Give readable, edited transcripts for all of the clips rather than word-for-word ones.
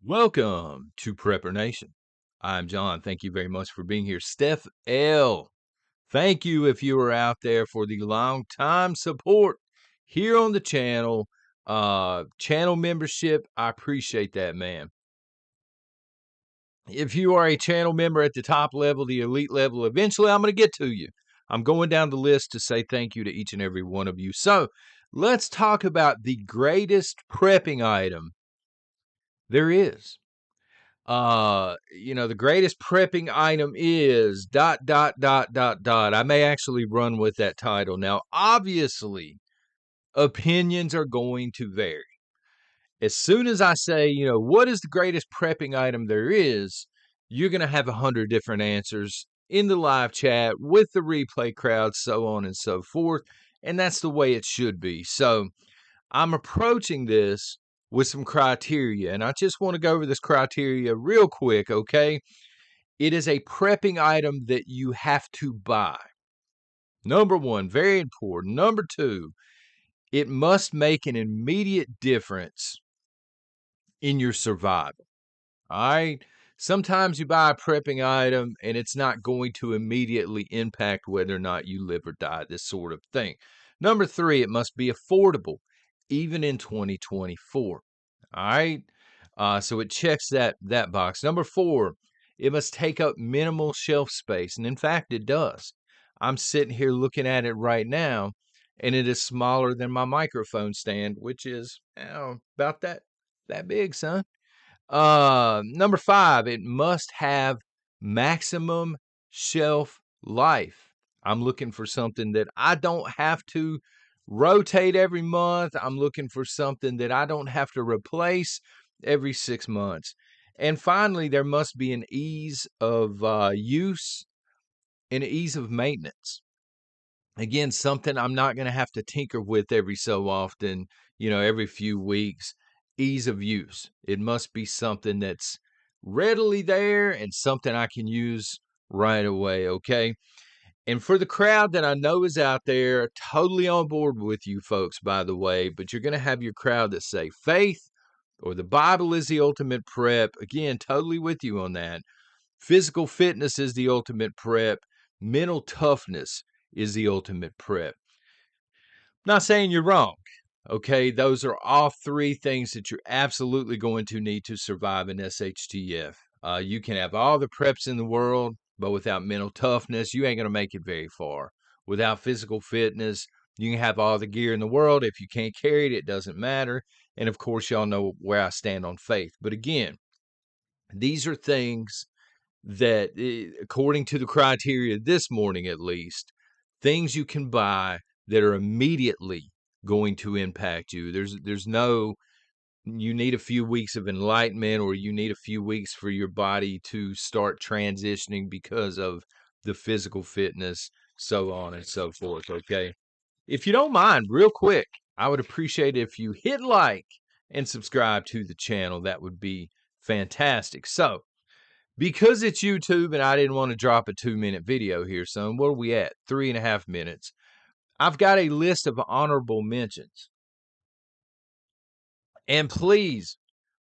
Welcome to Prepper Nation. I'm John. Thank you very much for being here. Steph L. Thank you if you are out there for the long time support here on the channel. Channel membership, I appreciate that, man. If you are a channel member at the top level, the elite level, eventually I'm going to get to you. I'm going down the list to say thank you to each and every one of you. So let's talk about the greatest prepping item there is. The greatest prepping item is ... I may actually run with that title. Now, obviously, opinions are going to vary. As soon as I say, what is the greatest prepping item there is, you're going to have 100 different answers in the live chat with the replay crowd, so on and so forth. And that's the way it should be. So I'm approaching this with some criteria, and I just want to go over this criteria real quick, okay? It is a prepping item that you have to buy. Number one, very important. Number two, it must make an immediate difference in your survival. All right? Sometimes you buy a prepping item and it's not going to immediately impact whether or not you live or die, this sort of thing. Number three, it must be affordable, even in 2024. All right. So it checks that box. Number four, it must take up minimal shelf space. And in fact, it does. I'm sitting here looking at it right now, and it is smaller than my microphone stand, which is about that big, son. Number five, it must have maximum shelf life. I'm looking for something that I don't have to rotate every month. I'm looking for something that I don't have to replace every 6 months. And finally, there must be an ease of use and ease of maintenance. Again, something I'm not going to have to tinker with every so often, every few weeks. Ease of use. It must be something that's readily there and something I can use right away, okay? And for the crowd that I know is out there, totally on board with you folks, by the way, but you're going to have your crowd that say faith or the Bible is the ultimate prep. Again, totally with you on that. Physical fitness is the ultimate prep. Mental toughness is the ultimate prep. Not saying you're wrong. Okay, those are all three things that you're absolutely going to need to survive in SHTF. You can have all the preps in the world, but without mental toughness, you ain't going to make it very far. Without physical fitness, you can have all the gear in the world. If you can't carry it, it doesn't matter. And of course, y'all know where I stand on faith. But again, these are things that, according to the criteria this morning at least, things you can buy that are immediately going to impact you. There's no, you need a few weeks of enlightenment or you need a few weeks for your body to start transitioning because of the physical fitness, so on and so forth, okay? If you don't mind, real quick, I would appreciate it if you hit like and subscribe to the channel. That would be fantastic. So, because it's YouTube and I didn't want to drop a 2-minute video here, son, what are we at? 3.5 minutes. I've got a list of honorable mentions. And please,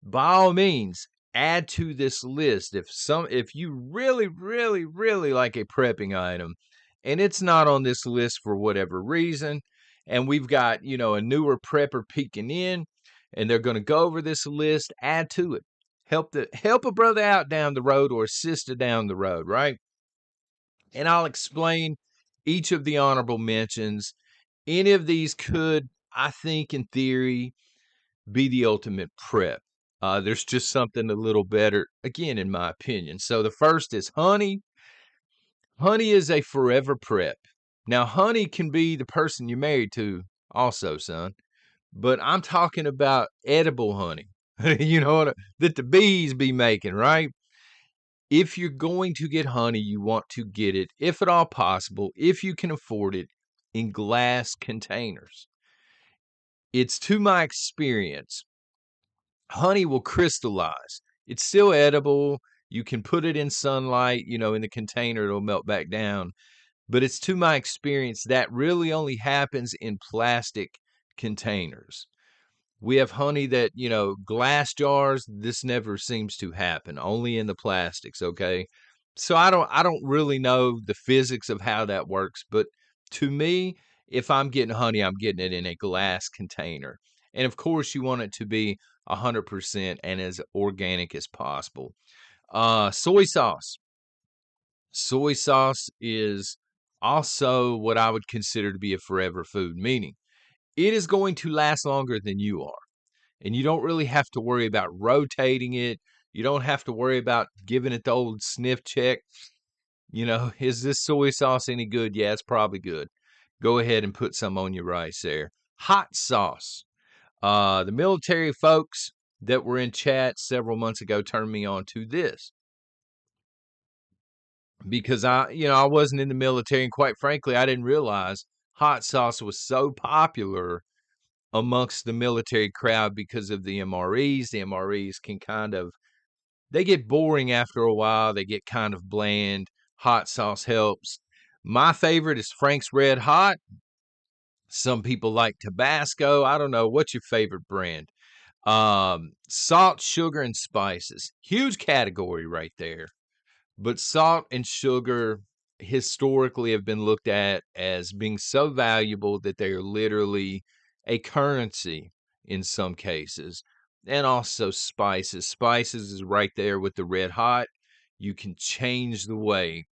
by all means, add to this list if you really, really, really like a prepping item and it's not on this list for whatever reason, and we've got, a newer prepper peeking in and they're going to go over this list, add to it. Help a brother out down the road or a sister down the road, right? And I'll explain each of the honorable mentions. Any of these could, I think, in theory, be the ultimate prep. There's just something a little better, again, in my opinion. So the first is honey. Honey is a forever prep. Now, honey can be the person you're married to also, son. But I'm talking about edible honey. That the bees be making, right? If you're going to get honey, you want to get it, if at all possible, if you can afford it, in glass containers. It's to my experience, honey will crystallize. It's still edible. You can put it in sunlight, in the container, it'll melt back down. But it's to my experience that really only happens in plastic containers. We have honey that, glass jars, this never seems to happen, only in the plastics, okay? So I don't really know the physics of how that works, but to me, if I'm getting honey, I'm getting it in a glass container. And of course, you want it to be 100% and as organic as possible. Soy sauce. Soy sauce is also what I would consider to be a forever food, meaning it is going to last longer than you are. And you don't really have to worry about rotating it. You don't have to worry about giving it the old sniff check. Is this soy sauce any good? Yeah, it's probably good. Go ahead and put some on your rice there. Hot sauce. The military folks that were in chat several months ago turned me on to this because I wasn't in the military, and quite frankly, I didn't realize hot sauce was so popular amongst the military crowd because of the MREs. The MREs they get boring after a while. They get kind of bland. Hot sauce helps. My favorite is Frank's Red Hot. Some people like Tabasco. I don't know. What's your favorite brand? Salt, sugar, and spices. Huge category right there. But salt and sugar historically have been looked at as being so valuable that they are literally a currency in some cases. And also spices. Spices is right there with the red hot. You can change the way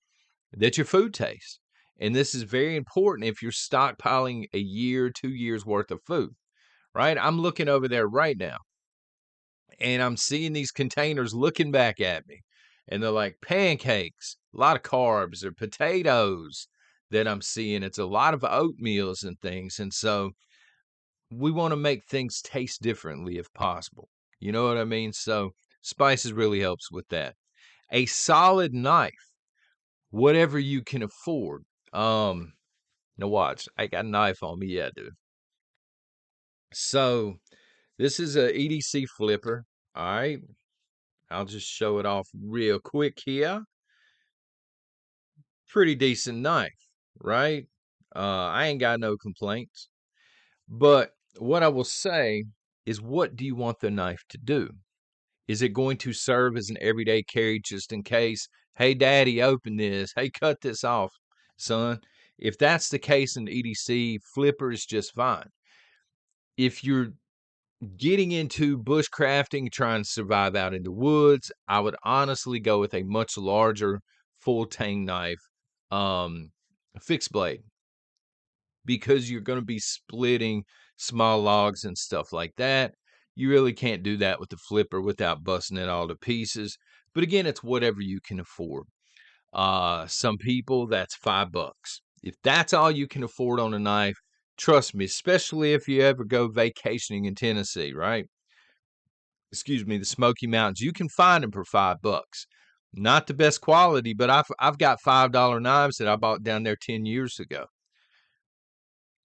that your food tastes. And this is very important if you're stockpiling a year, 2 years worth of food, right? I'm looking over there right now and I'm seeing these containers looking back at me, and they're like pancakes, a lot of carbs, or potatoes that I'm seeing. It's a lot of oatmeals and things. And so we want to make things taste differently if possible. You know what I mean? So spices really helps with that. A solid knife, whatever you can afford. Now watch, I got a knife on me. Yeah, dude. So this is a EDC flipper. All right. I'll just show it off real quick here. Pretty decent knife, right? I ain't got no complaints. But what I will say is, what do you want the knife to do? Is it going to serve as an everyday carry just in case? Hey, daddy, open this. Hey, cut this off, son. If that's the case, an EDC flipper is just fine. If you're getting into bushcrafting, trying to survive out in the woods, I would honestly go with a much larger full tang knife, um, fixed blade, because you're going to be splitting small logs and stuff like that. You really can't do that with the flipper without busting it all to pieces. But again, it's whatever you can afford. Some people, that's $5. If that's all you can afford on a knife, trust me, especially if you ever go vacationing in Tennessee, right? Excuse me, the Smoky Mountains, you can find them for $5. Not the best quality, but I've got $5 knives that I bought down there 10 years ago.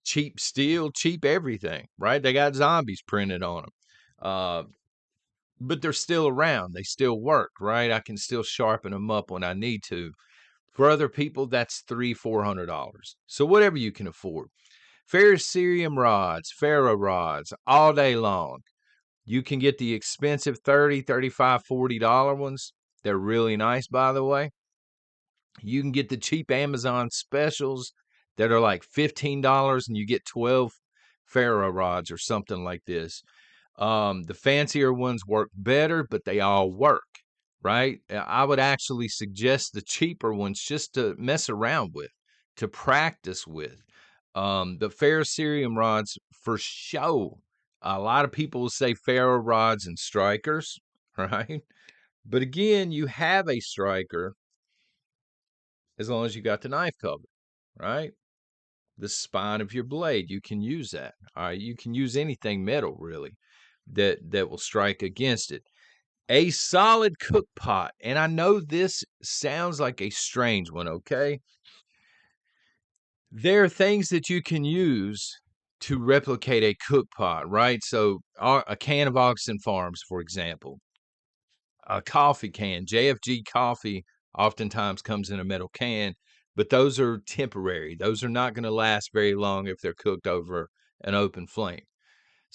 Cheap steel, cheap everything, right? They got zombies printed on them. But they're still around. They still work, right? I can still sharpen them up when I need to. For other people, that's $300-$400. So whatever you can afford. Ferrocerium rods, ferro rods, all day long. You can get the expensive $30, $35, $40 ones. They're really nice, by the way. You can get the cheap Amazon specials that are like $15 and you get 12 ferro rods or something like this. The fancier ones work better, but they all work, right? I would actually suggest the cheaper ones just to mess around with, to practice with. The ferrocerium rods for show. A lot of people will say ferro rods and strikers, right? But again, you have a striker as long as you got the knife covered, right? The spine of your blade, you can use that. All right, you can use anything metal really that will strike against it. A solid cook pot, and I know this sounds like a strange one, okay? There are things that you can use to replicate a cook pot, right? So a can of Austin Farms, for example, a coffee can, JFG coffee oftentimes comes in a metal can, but those are temporary. Those are not going to last very long if they're cooked over an open flame.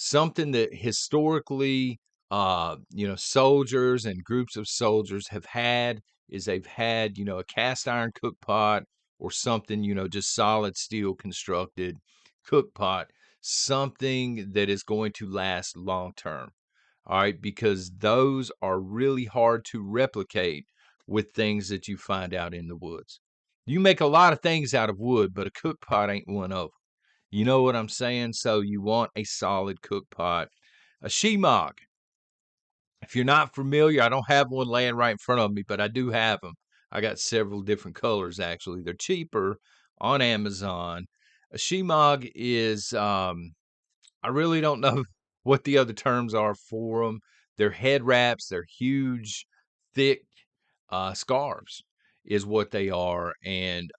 something that historically, soldiers and groups of soldiers have had is they've had, a cast iron cook pot or something, just solid steel constructed cook pot, something that is going to last long term. All right, because those are really hard to replicate with things that you find out in the woods. You make a lot of things out of wood, but a cook pot ain't one of them. You know what I'm saying? So you want a solid cook pot. A shemagh. If you're not familiar, I don't have one laying right in front of me, but I do have them. I got several different colors actually. They're cheaper on Amazon. A shemagh is I really don't know what the other terms are for them. They're head wraps. They're huge, thick scarves, is what they are, and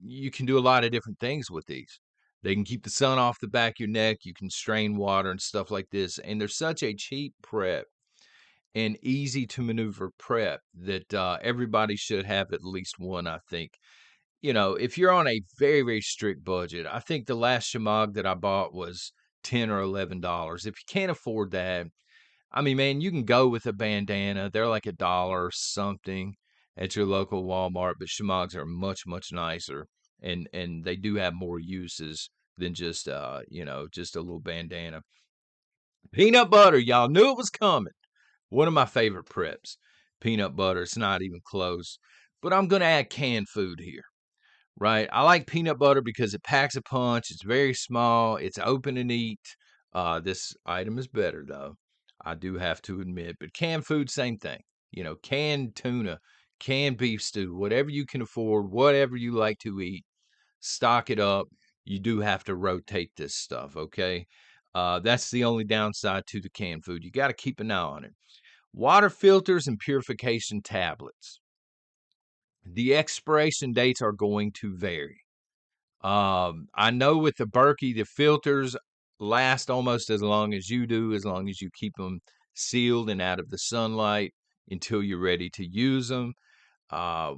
you can do a lot of different things with these. They can keep the sun off the back of your neck. You can strain water and stuff like this, and they're such a cheap prep and easy to maneuver prep that everybody should have at least one. I think if you're on a very, very strict budget, I think the last shemagh that I bought was $10 or $11. If you can't afford that, I mean, man, you can go with a bandana. They're like $1 or something at your local Walmart, but shemaghs are much, much nicer, and they do have more uses than just just a little bandana. Peanut butter, y'all knew it was coming. One of my favorite preps, peanut butter. It's not even close. But I'm gonna add canned food here. Right. I like peanut butter because it packs a punch. It's very small. It's open and eat. This item is better though. I do have to admit, but canned food, same thing. Canned tuna, canned beef stew, whatever you can afford, whatever you like to eat, stock it up. You do have to rotate this stuff. Okay. That's the only downside to the canned food. You got to keep an eye on it. Water filters and purification tablets. The expiration dates are going to vary. I know with the Berkey, the filters last almost as long as you do, as long as you keep them sealed and out of the sunlight until you're ready to use them.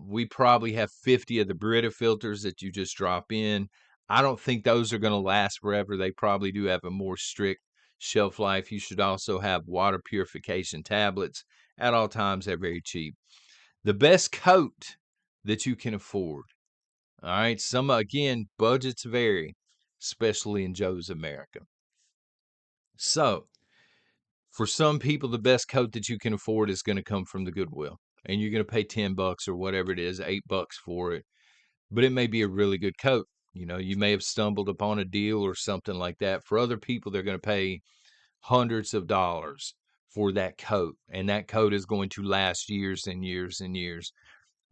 We probably have 50 of the Brita filters that you just drop in. I don't think those are going to last forever. They probably do have a more strict shelf life. You should also have water purification tablets at all times. They're very cheap. The best coat that you can afford. All right. Again, budgets vary, especially in Joe's America. So, for some people, the best coat that you can afford is going to come from the Goodwill. And you're going to pay $10 or whatever it is, $8 for it. But it may be a really good coat. You may have stumbled upon a deal or something like that. For other people, they're going to pay hundreds of dollars for that coat. And that coat is going to last years and years and years.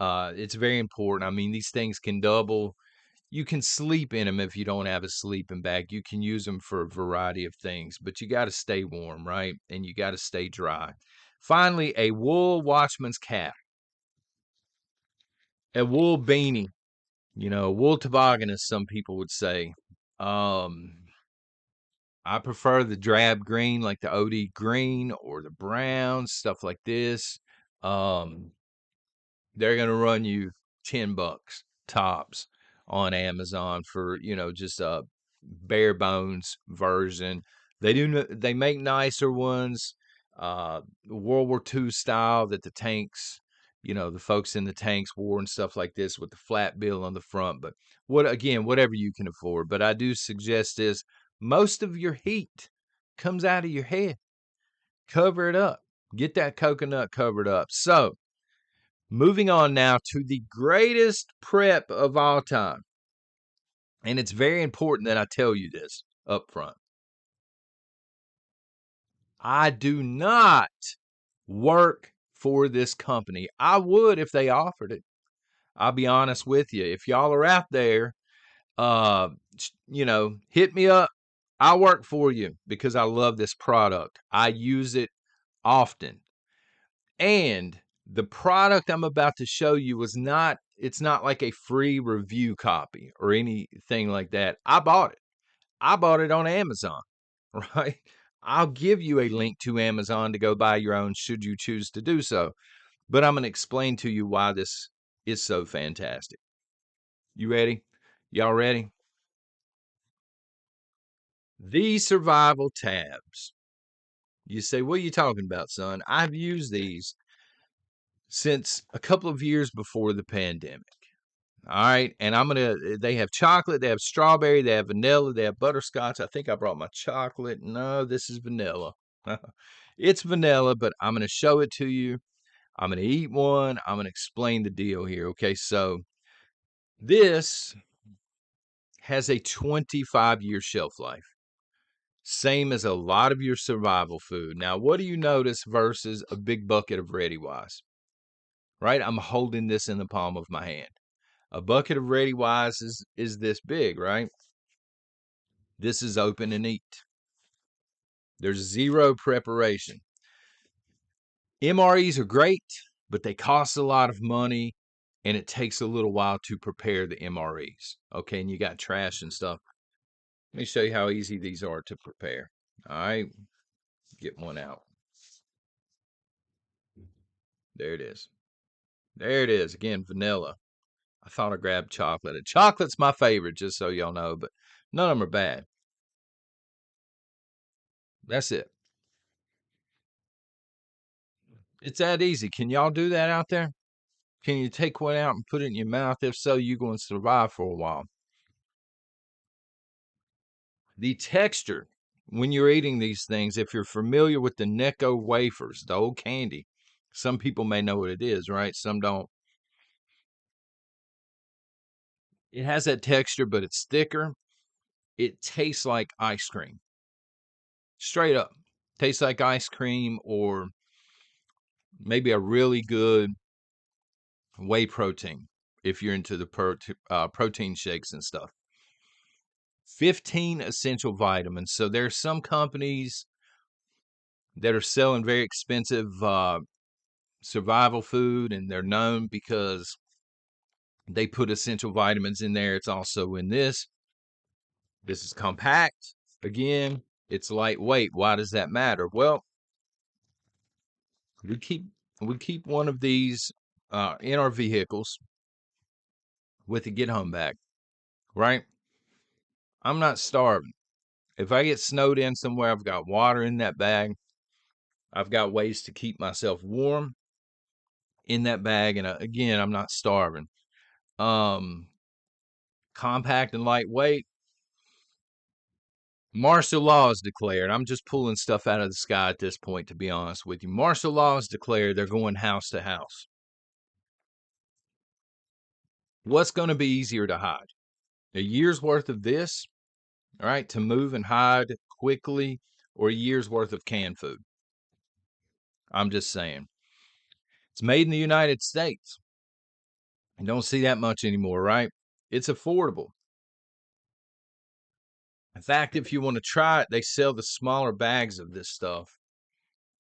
It's very important. I mean, these things can double. You can sleep in them if you don't have a sleeping bag. You can use them for a variety of things, but you got to stay warm, right? And you got to stay dry. Finally, a wool watchman's cap, a wool beanie, a wool toboggan, as some people would say. Um, I prefer the drab green, like the OD green or the brown, stuff like this. Um, they're going to run you $10 tops on Amazon for, just a bare bones version. They make nicer ones, World War II style that the tanks, the folks in the tanks wore and stuff like this with the flat bill on the front. But whatever you can afford. But I do suggest this. Most of your heat comes out of your head. Cover it up. Get that coconut covered up. So, moving on now to the greatest prep of all time. And it's very important that I tell you this up front. I do not work for this company. I would if they offered it. I'll be honest with you. If y'all are out there, hit me up. I'll work for you because I love this product. I use it often. And the product I'm about to show you it's not like a free review copy or anything like that. I bought it. I bought it on Amazon, right? I'll give you a link to Amazon to go buy your own should you choose to do so. But I'm going to explain to you why this is so fantastic. You ready? Y'all ready? These survival tabs. You say, what are you talking about, son? I've used these since a couple of years before the pandemic. All right. And they have chocolate, they have strawberry, they have vanilla, they have butterscotch. I think I brought my chocolate. No, this is vanilla. It's vanilla, but I'm going to show it to you. I'm going to eat one. I'm going to explain the deal here. Okay. So this has a 25-year shelf life, same as a lot of your survival food. Now, what do you notice versus a big bucket of Ready Wise? Right? I'm holding this in the palm of my hand. A bucket of Ready Wise is this big, right? This is open and eat. There's zero preparation. MREs are great, but they cost a lot of money, and it takes a little while to prepare the MREs. Okay, and you got trash and stuff. Let me show you how easy these are to prepare. All right, get one out. There it is. There it is. Again, vanilla. I thought I grabbed chocolate. And chocolate's my favorite, just so y'all know, but none of them are bad. That's it. It's that easy. Can y'all do that out there? Can you take one out and put it in your mouth? If so, you're going to survive for a while. The texture, when you're eating these things, if you're familiar with the Necco wafers, the old candy, some people may know what it is, right? Some don't. It has that texture, but it's thicker. It tastes like ice cream. Straight up. Tastes like ice cream, or maybe a really good whey protein if you're into the protein shakes and stuff. 15 essential vitamins. So there are some companies that are selling very expensive survival food, and they're known because they put essential vitamins in there. It's also in this. This is compact. Again, it's lightweight. Why does that matter? Well, we keep one of these in our vehicles with the get home bag, right? I'm not starving. If I get snowed in somewhere, I've got water in that bag. I've got ways to keep myself warm in that bag, and again, I'm not starving. Compact and lightweight. Martial law is declared. I'm just pulling stuff out of the sky at this point, to be honest with you. Martial law is declared. They're going house to house. What's going to be easier to hide? A year's worth of this, all right, to move and hide quickly, or a year's worth of canned food? I'm just saying. It's made in the United States. You don't see that much anymore, right? It's affordable. In fact, if you want to try it, they sell the smaller bags of this stuff,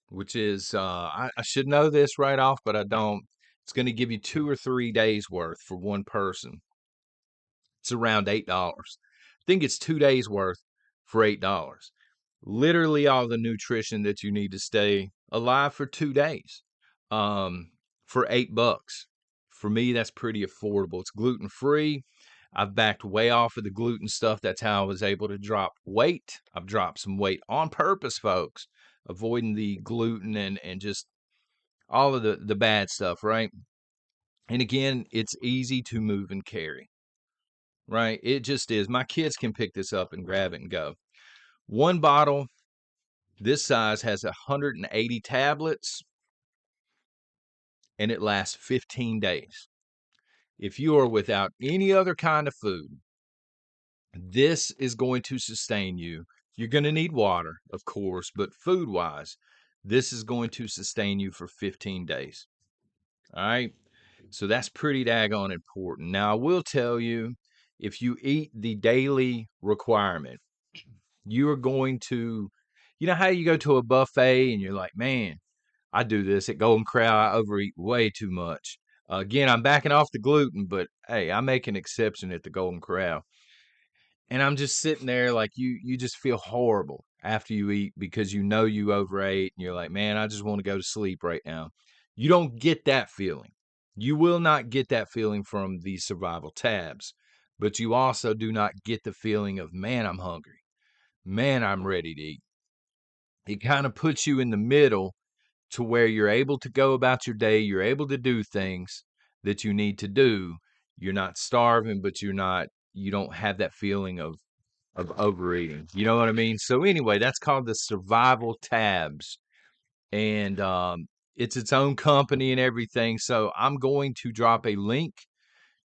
which is, I should know this right off, but I don't. It's going to give you 2 or 3 days worth for one person. It's around $8. I think it's 2 days worth for $8. Literally all the nutrition that you need to stay alive for 2 days. For $8. For me, that's pretty affordable. It's gluten free. I've backed way off of the gluten stuff. That's how I was able to drop weight. I've dropped some weight on purpose, folks, avoiding the gluten and just all of the bad stuff, right? And again, it's easy to move and carry, right? It just is. My kids can pick this up and grab it and go. One bottle this size has 180 tablets, and it lasts 15 days. If you are without any other kind of food, this is going to sustain you. You're going to need water, of course, but food-wise, this is going to sustain you for 15 days. All right? So that's pretty daggone important. Now, I will tell you, if you eat the daily requirement, you are going to, you know how you go to a buffet and you're like, man, I do this at Golden Corral. I overeat way too much. Again, I'm backing off the gluten, but hey, I make an exception at the Golden Corral. And I'm just sitting there like you just feel horrible after you eat because you know you overate and you're like, man, I just want to go to sleep right now. You don't get that feeling. You will not get that feeling from these survival tabs, but you also do not get the feeling of, man, I'm hungry. man, I'm ready to eat. It kind of puts you in the middle to where you're able to go about your day. You're able to do things that you need to do. You're not starving, but you don't have that feeling of overeating. You know what I mean? So anyway, that's called the survival tabs. And it's its own company and everything. So I'm going to drop a link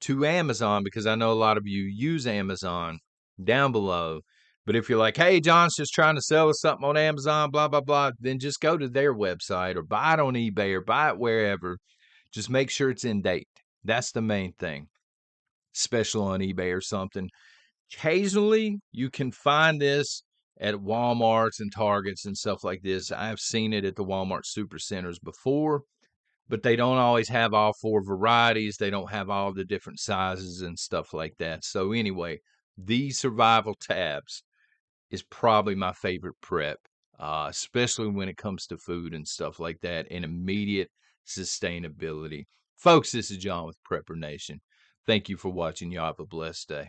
to Amazon because I know a lot of you use Amazon down below. But if you're like, hey, John's just trying to sell us something on Amazon, blah, blah, blah, then just go to their website or buy it on eBay or buy it wherever. Just make sure it's in date. That's the main thing. Special on eBay or something. Occasionally, you can find this at Walmarts and Targets and stuff like this. I've seen it at the Walmart Supercenters before, but they don't always have all 4 varieties. They don't have all the different sizes and stuff like that. So anyway, these survival tabs is probably my favorite prep, especially when it comes to food and stuff like that and immediate sustainability. Folks, this is John with Prepper Nation. Thank you for watching. Y'all have a blessed day.